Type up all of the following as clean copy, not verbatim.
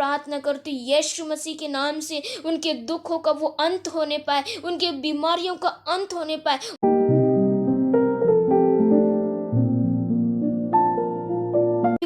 प्रार्थना करती हूँ यीशु मसीह के नाम से उनके दुखों का वो अंत होने पाए, उनके बीमारियों का अंत होने पाए।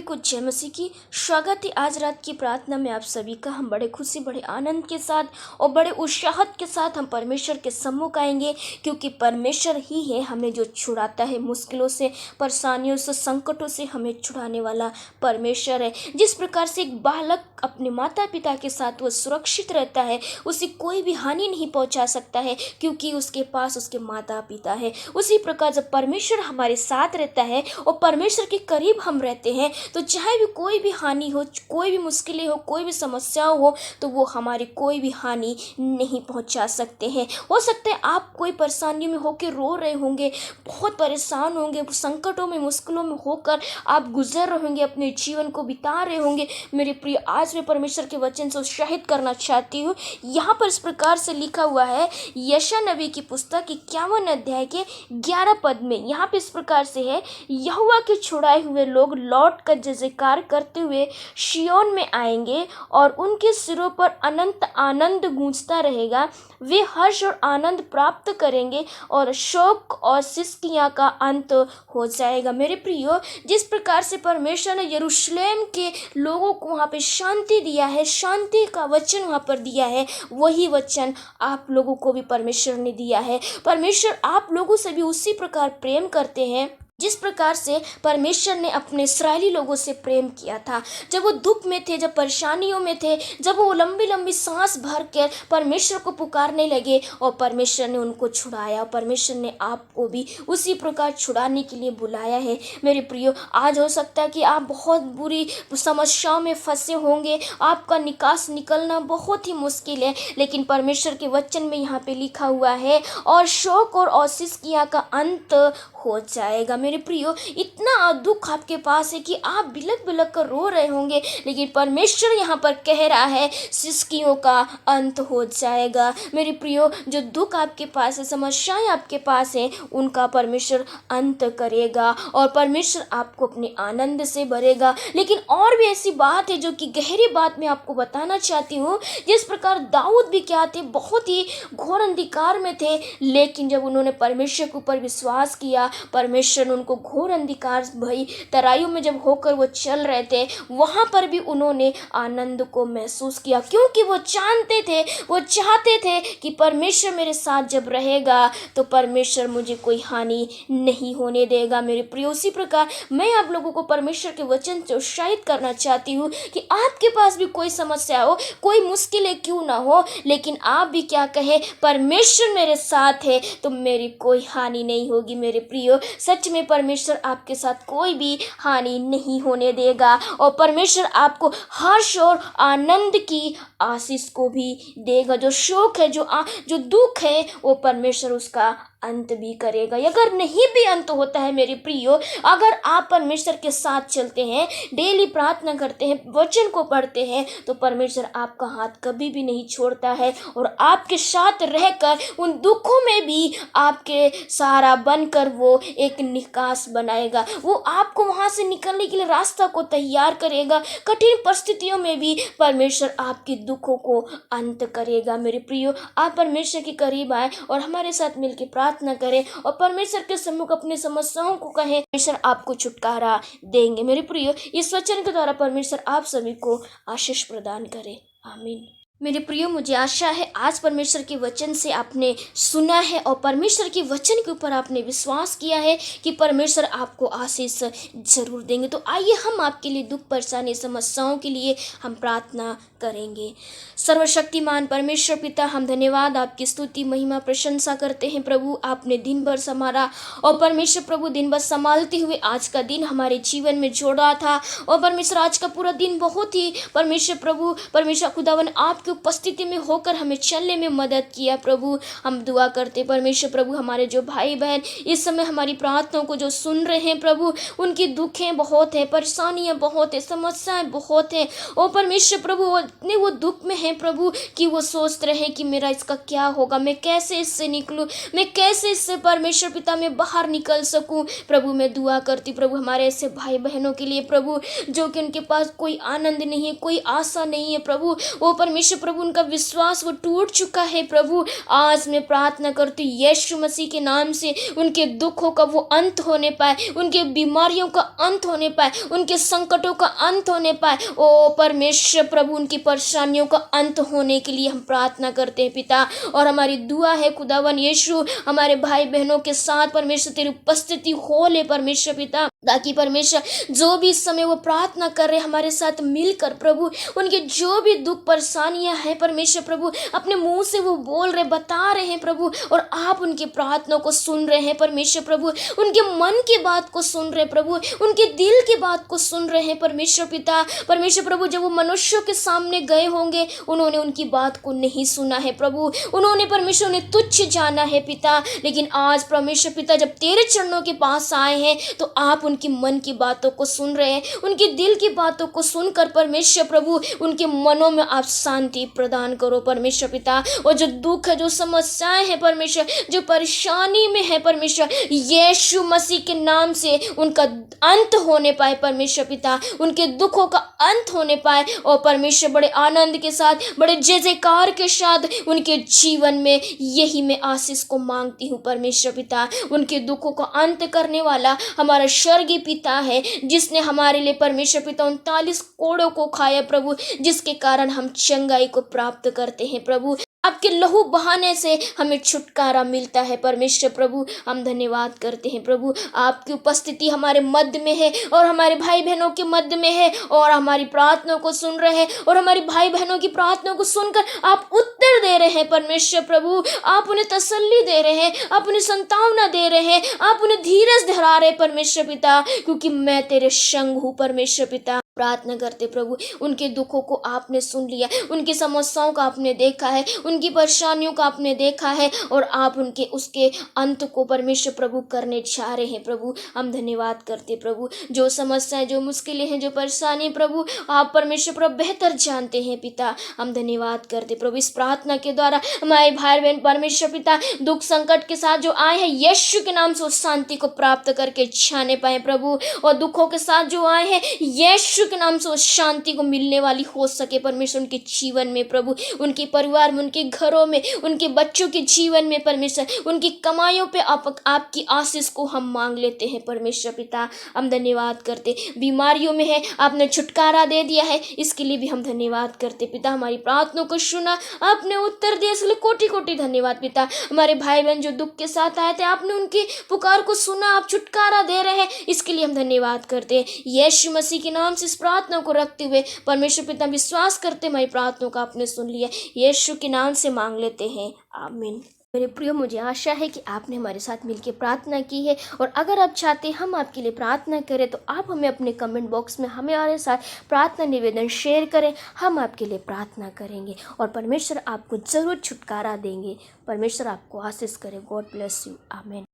कुछ जय मसीह की स्वागत है आज रात की प्रार्थना में आप सभी का। हम बड़े खुशी, बड़े आनंद के साथ और बड़े उत्साहत के साथ हम परमेश्वर के सम्मुख आएंगे, क्योंकि परमेश्वर ही है हमें जो छुड़ाता है मुश्किलों से, परेशानियों से, संकटों से हमें छुड़ाने वाला परमेश्वर है। जिस प्रकार से एक बालक अपने माता पिता के साथ वो सुरक्षित रहता है, उसे कोई भी हानि नहीं पहुंचा सकता है, क्योंकि उसके पास उसके माता पिता है। उसी प्रकार जब परमेश्वर हमारे साथ रहता है और परमेश्वर के करीब हम रहते हैं, तो चाहे भी कोई भी हानि हो, कोई भी मुश्किलें हो, कोई भी समस्या हो, तो वो हमारी कोई भी हानि नहीं पहुंचा सकते हैं। हो सकता है आप कोई परेशानी में होकर रो रहे होंगे, बहुत परेशान होंगे, संकटों में, मुश्किलों में होकर आप गुजर रहे होंगे, अपने जीवन को बिता रहे होंगे। मेरे प्रिय, आज मैं परमेश्वर के वचन से उत्साहित करना चाहती हूँ। यहाँ पर इस प्रकार से लिखा हुआ है, यशायाह नबी की पुस्तक 51 अध्याय के 11 पद में। यहाँ पे इस प्रकार से है, यहोवा के छुड़ाए हुए लोग लौट कर जयकार करते हुए शियोन में आएंगे और उनके सिरों पर अनंत आनंद गूंजता रहेगा। वे हर्ष और आनंद प्राप्त करेंगे और शोक और सिसकियां का अंत हो जाएगा। मेरे प्रियो, जिस प्रकार से परमेश्वर ने यरूशलेम के लोगों को वहाँ पे शांति दिया है, शांति का वचन वहाँ पर दिया है, वही वचन आप लोगों को भी परमेश्वर ने दिया है। परमेश्वर आप लोगों से भी उसी प्रकार प्रेम करते हैं जिस प्रकार से परमेश्वर ने अपने इस्राएली लोगों से प्रेम किया था। जब वो दुख में थे, जब परेशानियों में थे, जब वो लंबी लंबी सांस भर कर परमेश्वर को पुकारने लगे और परमेश्वर ने उनको छुड़ाया, और परमेश्वर ने आपको भी उसी प्रकार छुड़ाने के लिए बुलाया है। मेरे प्रियो, आज हो सकता है कि आप बहुत बुरी समस्याओं में फंसे होंगे, आपका निकास निकलना बहुत ही मुश्किल है, लेकिन परमेश्वर के वचन में यहाँ पे लिखा हुआ है, और शोक और सिसकियां का अंत हो जाएगा। मेरे प्रियो, इतना दुख आपके पास है कि आप बिलक बिलक कर रो रहे होंगे, लेकिन परमेश्वर यहाँ पर कह रहा है सिसकियों का अंत हो जाएगा। मेरे प्रियो, जो दुख आपके पास है, समस्याएं आपके पास हैं, उनका परमेश्वर अंत करेगा और परमेश्वर आपको अपने आनंद से भरेगा। लेकिन और भी ऐसी बात है जो कि गहरी बात मैं आपको बताना चाहती हूँ। जिस प्रकार दाऊद भी क्या थे, बहुत ही घोर अंधकार में थे, लेकिन जब उन्होंने परमेश्वर के ऊपर विश्वास किया, परमेश्वर उनको घोर अंधकार भई तराइयों में जब होकर वो चल रहे थे, वहां पर भी उन्होंने आनंद को महसूस किया, क्योंकि वो जानते थे, वो चाहते थे कि परमेश्वर मेरे साथ जब रहेगा तो परमेश्वर मुझे कोई हानि नहीं होने देगा। मेरे प्रिय, उसी प्रकार मैं आप लोगों को परमेश्वर के वचन से उत्साहित करना चाहती हूँ कि आपके पास भी कोई समस्या हो, कोई मुश्किलें क्यों ना हो, लेकिन आप भी क्या कहे, परमेश्वर मेरे साथ है तो मेरी कोई हानि नहीं होगी। मेरे प्रियो, सच में परमेश्वर आपके साथ कोई भी हानि नहीं होने देगा और परमेश्वर आपको हर्ष और आनंद की आशीष को भी देगा। जो शोक है, जो दुख है, वो परमेश्वर उसका अंत भी करेगा। अगर नहीं भी अंत होता है मेरे प्रियो, अगर आप परमेश्वर के साथ चलते हैं, डेली प्रार्थना करते हैं, वचन को पढ़ते हैं, तो परमेश्वर आपका हाथ कभी भी नहीं छोड़ता है और आपके साथ रहकर उन दुखों में भी आपके सहारा बनकर वो एक निकास बनाएगा। वो आपको वहां से निकलने के लिए रास्ता को तैयार करेगा। कठिन परिस्थितियों में भी परमेश्वर आपके दुखों को अंत करेगा। मेरे प्रियो, आप परमेश्वर के करीब आए और हमारे साथ मिलकर प्रार्थना करें और परमेश्वर के सम्मुख अपनी समस्याओं को कहें। परमेश्वर आपको छुटकारा देंगे। मेरे प्रियो, इस वचन के द्वारा परमेश्वर आप सभी को आशीष प्रदान करे। आमीन। मेरे प्रियो, मुझे आशा है आज परमेश्वर के वचन से आपने सुना है और परमेश्वर के वचन के ऊपर आपने विश्वास किया है कि परमेश्वर आपको आशीष जरूर देंगे। तो आइए हम आपके लिए, दुख, परेशानी, समस्याओं के लिए हम प्रार्थना करेंगे। सर्वशक्तिमान परमेश्वर पिता, हम धन्यवाद, आपकी स्तुति, महिमा, प्रशंसा करते हैं प्रभु। आपने दिन भर संभाला और परमेश्वर प्रभु दिन भर संभालते हुए आज का दिन हमारे जीवन में जोड़ा था और परमेश्वर आज का पूरा दिन बहुत ही परमेश्वर प्रभु, परमेश्वर खुदावन, आप आपकी उपस्थिति में होकर हमें चलने में मदद किया प्रभु। हम दुआ करते परमेश्वर प्रभु, हमारे जो भाई बहन इस समय हमारी प्रार्थनाओं को जो सुन रहे हैं प्रभु, उनकी दुखें बहुत है, परेशानियां बहुत है, समस्याएं बहुत है। ओ परमेश्वर प्रभु, इतने वो दुख में हैं प्रभु कि वो सोचते रहे कि मेरा इसका क्या होगा, मैं कैसे इससे निकलूं, मैं कैसे इससे परमेश्वर पिता मैं बाहर निकल सकूं। प्रभु मैं दुआ करती प्रभु हमारे ऐसे भाई बहनों के लिए प्रभु, जो कि उनके पास कोई आनंद नहीं है, कोई आशा नहीं है प्रभु। वो परमेश्वर प्रभु उनका विश्वास वो टूट चुका है प्रभु। आज मैं प्रार्थना करती हूँ यीशु मसीह के नाम से उनके दुखों का वो अंत होने पाए, उनके बीमारियों का अंत होने पाए, उनके संकटों का अंत होने पाए। ओ परमेश्वर प्रभु, उनकी परेशानियों का अंत होने के लिए हम प्रार्थना करते हैं पिता। और हमारी दुआ है खुदावन यीशु, हमारे भाई बहनों के साथ परमेश्वर तेरी उपस्थिति हो ले परमेश्वर पिता, ताकि परमेश्वर जो भी इस समय वो प्रार्थना कर रहे हमारे साथ मिलकर प्रभु, उनके जो भी दुख परेशानियां हैं परमेश्वर प्रभु, अपने मुंह से वो बोल रहे, बता रहे हैं प्रभु, और आप उनकी प्रार्थना को सुन रहे हैं परमेश्वर प्रभु, उनके मन की बात को सुन रहे प्रभु, उनके दिल की बात को सुन रहे हैं परमेश्वर पिता। परमेश्वर प्रभु, जब वो मनुष्यों के सामने गए होंगे उन्होंने उनकी बात को नहीं सुना है प्रभु, उन्होंने परमेश्वर उन्हें तुच्छ जाना है पिता। लेकिन आज परमेश्वर पिता जब तेरे चरणों के पास आए हैं तो आप उनकी मन की बातों को सुन रहे हैं, उनके दिल की बातों को सुनकर परमेश्वर प्रभु उनके मनों में आप शांति प्रदान करो परमेश्वर पिता। और जो दुख है, जो समस्याएं हैं परमेश्वर, जो परेशानी में है परमेश्वर, यीशु मसीह के नाम से उनका अंत होने पाए परमेश्वर पिता, उनके दुखों का अंत होने पाए। और परमेश्वर बड़े आनंद के साथ, बड़े जय जयकार के साथ उनके जीवन में यही मैं आशीष को मांगती हूँ परमेश्वर पिता। उनके दुखों को अंत करने वाला हमारा स्वर्गीय पिता है, जिसने हमारे लिए परमेश्वर पिता 39 कोड़ों को खाया प्रभु, जिसके कारण हम चंगाई को प्राप्त करते हैं प्रभु। आपके लहू बहाने से हमें छुटकारा मिलता है परमेश्वर प्रभु। हम धन्यवाद करते हैं प्रभु, आपकी उपस्थिति हमारे मध्य में है और हमारे भाई बहनों के मध्य में है, और हमारी प्रार्थना को सुन रहे हैं, और हमारी भाई बहनों की प्रार्थना को सुनकर आप उत्तर दे रहे हैं परमेश्वर प्रभु। आप उन्हें तसल्ली दे रहे हैं, आप उन्हें संतावना दे रहे हैं, आप उन्हें धीरज दिला रहे हैं परमेश्वर पिता, क्योंकि मैं तेरे संग हूँ परमेश्वर पिता। प्रार्थना करते प्रभु, उनके दुखों को आपने सुन लिया, उनकी समस्याओं का आपने देखा है, उनकी परेशानियों का आपने देखा है, और आप उनके उसके अंत को परमेश्वर प्रभु करने जा रहे हैं प्रभु। हम धन्यवाद करते प्रभु, जो समस्याएं, जो मुश्किलें हैं, जो परेशानी प्रभु, आप परमेश्वर प्रभु बेहतर जानते हैं पिता। हम धन्यवाद करते प्रभु, इस प्रार्थना के द्वारा हमारे भाई बहन परमेश्वर पिता दुख संकट के साथ जो आए हैं, यीशु के नाम से उस शांति को प्राप्त करके जाने पाए प्रभु। और दुखों के साथ जो आए हैं, यीशु के नाम से उस शांति को मिलने वाली हो सके परमेश्वर उनके जीवन में प्रभु, उनके परिवार में, उनके घरों में, उनके बच्चों के जीवन में परमेश्वर, उनकी कमाइयों पे आपकी आशीष को हम मांग लेते हैं परमेश्वर पिता। हम धन्यवाद करते, बीमारियों में है आपने छुटकारा दे दिया है, इसके लिए भी हम धन्यवाद करते पिता। हमारी प्रार्थना को सुना, आपने उत्तर दिया, इसलिए कोटि कोटि धन्यवाद पिता। हमारे भाई बहन जो दुख के साथ आए थे, आपने उनकी पुकार को सुना, आप छुटकारा दे रहे हैं, इसके लिए हम धन्यवाद करते हैं। यीशु मसीह के नाम से इस प्रार्थना को रखते हुए परमेश्वर पिता विश्वास करते हमारी प्रार्थना को आपने सुन लिया, यीशु के नाम से मांग लेते हैं, आमीन। मेरे प्रिय, मुझे आशा है कि आपने हमारे साथ मिलकर प्रार्थना की है, और अगर आप चाहते हैं हम आपके लिए प्रार्थना करें तो आप हमें अपने कमेंट बॉक्स में हमारे साथ प्रार्थना निवेदन शेयर करें, हम आपके लिए प्रार्थना करेंगे और परमेश्वर आपको ज़रूर छुटकारा देंगे। परमेश्वर आपको आशीष करे। गॉड ब्लेस यू, आमीन।